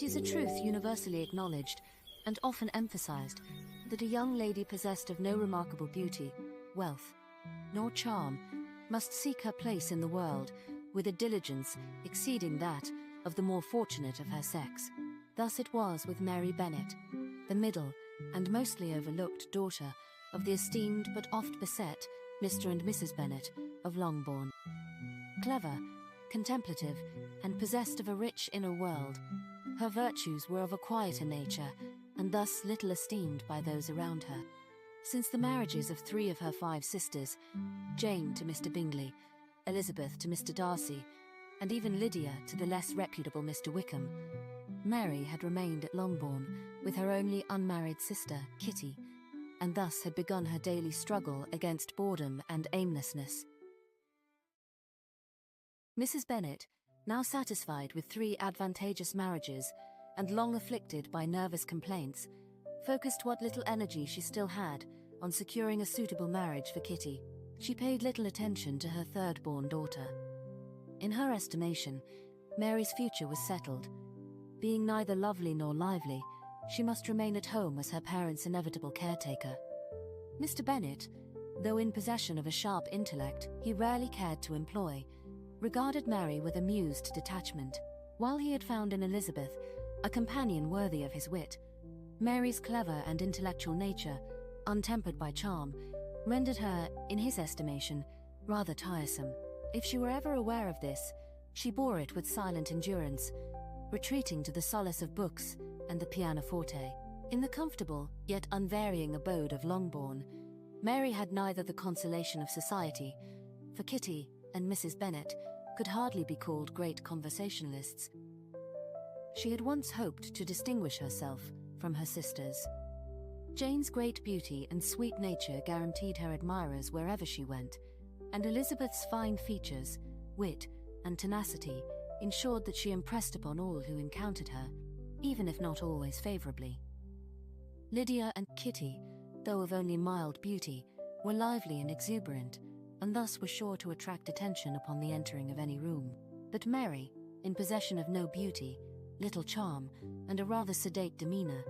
It is a truth universally acknowledged and often emphasized that a young lady possessed of no remarkable beauty, wealth, nor charm must seek her place in the world with a diligence exceeding that of the more fortunate of her sex. Thus it was with Mary Bennet, the middle and mostly overlooked daughter of the esteemed but oft beset Mr. and Mrs. Bennet of Longbourn. Clever, contemplative, and possessed of a rich inner world, her virtues were of a quieter nature, and thus little esteemed by those around her. Since the marriages of 3 of her 5 sisters, Jane to Mr. Bingley, Elizabeth to Mr. Darcy, and even Lydia to the less reputable Mr. Wickham, Mary had remained at Longbourn with her only unmarried sister, Kitty, and thus had begun her daily struggle against boredom and aimlessness. Mrs. Bennet, now satisfied with 3 advantageous marriages and long afflicted by nervous complaints, focused what little energy she still had on securing a suitable marriage for Kitty. She paid little attention to her third-born daughter. In her estimation, Mary's future was settled. Being neither lovely nor lively, she must remain at home as her parents' inevitable caretaker. Mr. Bennet, though in possession of a sharp intellect he rarely cared to employ, regarded Mary with amused detachment. While he had found in Elizabeth a companion worthy of his wit, Mary's clever and intellectual nature, untempered by charm, rendered her, in his estimation, rather tiresome. If she were ever aware of this, she bore it with silent endurance, retreating to the solace of books and the pianoforte. In the comfortable, yet unvarying abode of Longbourn, Mary had neither the consolation of society, for Kitty and Mrs. Bennet could hardly be called great conversationalists. She had once hoped to distinguish herself from her sisters. Jane's great beauty and sweet nature guaranteed her admirers wherever she went, and Elizabeth's fine features, wit, and tenacity ensured that she impressed upon all who encountered her, even if not always favorably. Lydia and Kitty, though of only mild beauty, were lively and exuberant, and thus were sure to attract attention upon the entering of any room. But Mary, in possession of no beauty, little charm, and a rather sedate demeanor,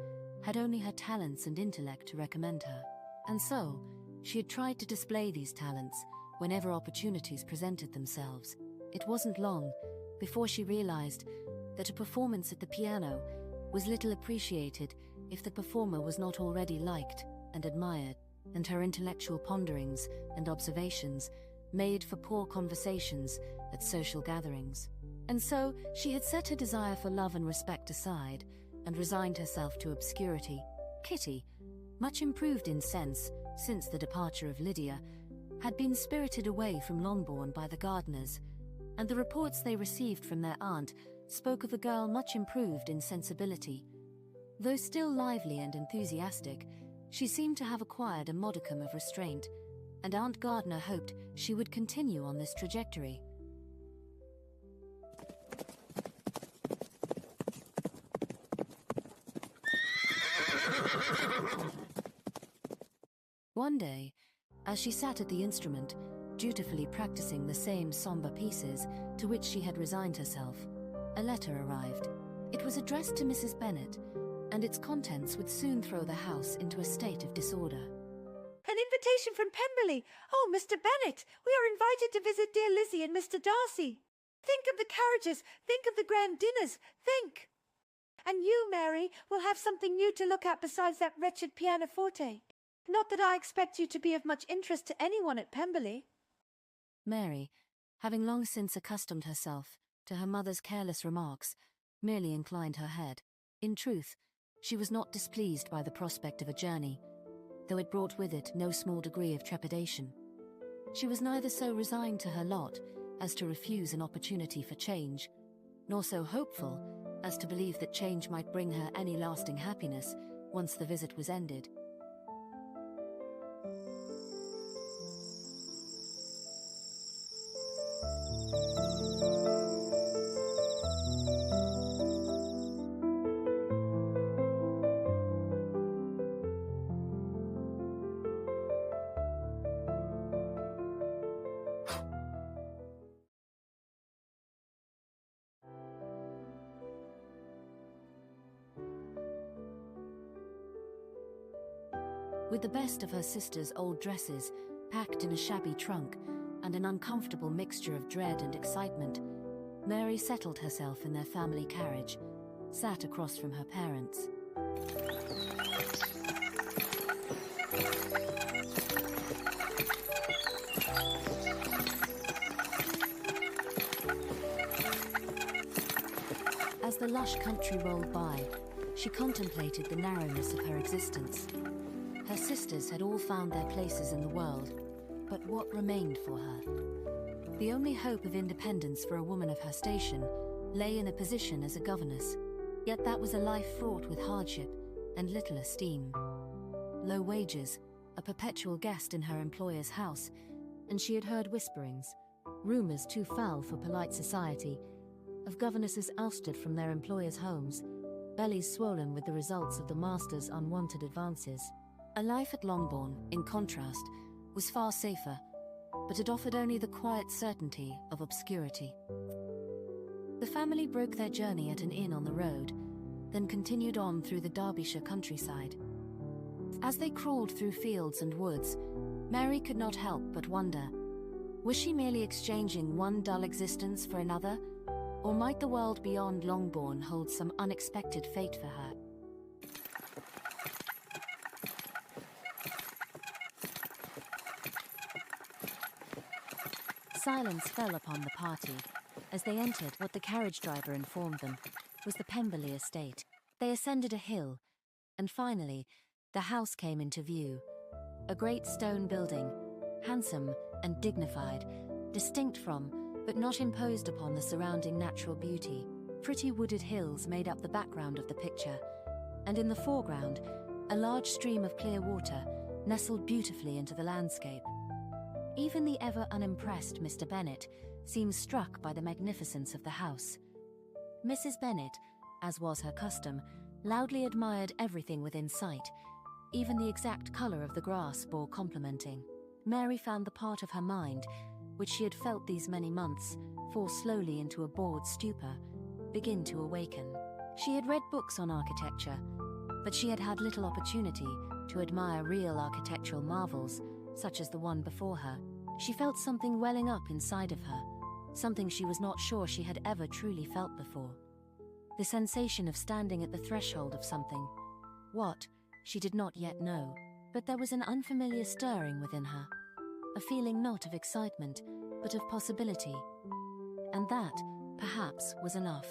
had only her talents and intellect to recommend her. And so, she had tried to display these talents whenever opportunities presented themselves. It wasn't long before she realized that a performance at the piano was little appreciated if the performer was not already liked and admired, and her intellectual ponderings and observations made for poor conversations at social gatherings. And so, she had set her desire for love and respect aside, and resigned herself to obscurity. Kitty, much improved in sense since the departure of Lydia, had been spirited away from Longbourn by the gardeners, and the reports they received from their aunt spoke of a girl much improved in sensibility. Though still lively and enthusiastic, she seemed to have acquired a modicum of restraint, and Aunt Gardner hoped she would continue on this trajectory. One day, as she sat at the instrument, dutifully practicing the same somber pieces to which she had resigned herself, a letter arrived. It was addressed to Mrs. Bennet, and its contents would soon throw the house into a state of disorder. An invitation from Pemberley! Oh, Mr. Bennet, we are invited to visit dear Lizzie and Mr. Darcy. Think of the carriages, think of the grand dinners, think! And you, Mary, will have something new to look at besides that wretched pianoforte. Not that I expect you to be of much interest to anyone at Pemberley. Mary, having long since accustomed herself to her mother's careless remarks, merely inclined her head. In truth, she was not displeased by the prospect of a journey, though it brought with it no small degree of trepidation. She was neither so resigned to her lot as to refuse an opportunity for change, nor so hopeful as to believe that change might bring her any lasting happiness once the visit was ended. With the best of her sister's old dresses packed in a shabby trunk and an uncomfortable mixture of dread and excitement, Mary settled herself in their family carriage, sat across from her parents. As the lush country rolled by, she contemplated the narrowness of her existence. Her sisters had all found their places in the world, but what remained for her? The only hope of independence for a woman of her station lay in a position as a governess, yet that was a life fraught with hardship and little esteem. Low wages, a perpetual guest in her employer's house, and she had heard whisperings, rumors too foul for polite society, of governesses ousted from their employers' homes, bellies swollen with the results of the master's unwanted advances. A life at Longbourn, in contrast, was far safer, but it offered only the quiet certainty of obscurity. The family broke their journey at an inn on the road, then continued on through the Derbyshire countryside. As they crawled through fields and woods, Mary could not help but wonder, was she merely exchanging one dull existence for another, or might the world beyond Longbourn hold some unexpected fate for her? Silence fell upon the party as they entered what the carriage driver informed them was the Pemberley estate. They ascended a hill, and finally, the house came into view. A great stone building, handsome and dignified, distinct from, but not imposed upon the surrounding natural beauty. Pretty wooded hills made up the background of the picture, and in the foreground, a large stream of clear water nestled beautifully into the landscape. Even the ever-unimpressed Mr. Bennet seemed struck by the magnificence of the house. Mrs. Bennet, as was her custom, loudly admired everything within sight. Even the exact colour of the grass bore complimenting. Mary found the part of her mind, which she had felt these many months, fall slowly into a bored stupor, begin to awaken. She had read books on architecture, but she had had little opportunity to admire real architectural marvels, such as the one before her. She felt something welling up inside of her, something she was not sure she had ever truly felt before. The sensation of standing at the threshold of something. What, she did not yet know, but there was an unfamiliar stirring within her, a feeling not of excitement, but of possibility. And that, perhaps, was enough.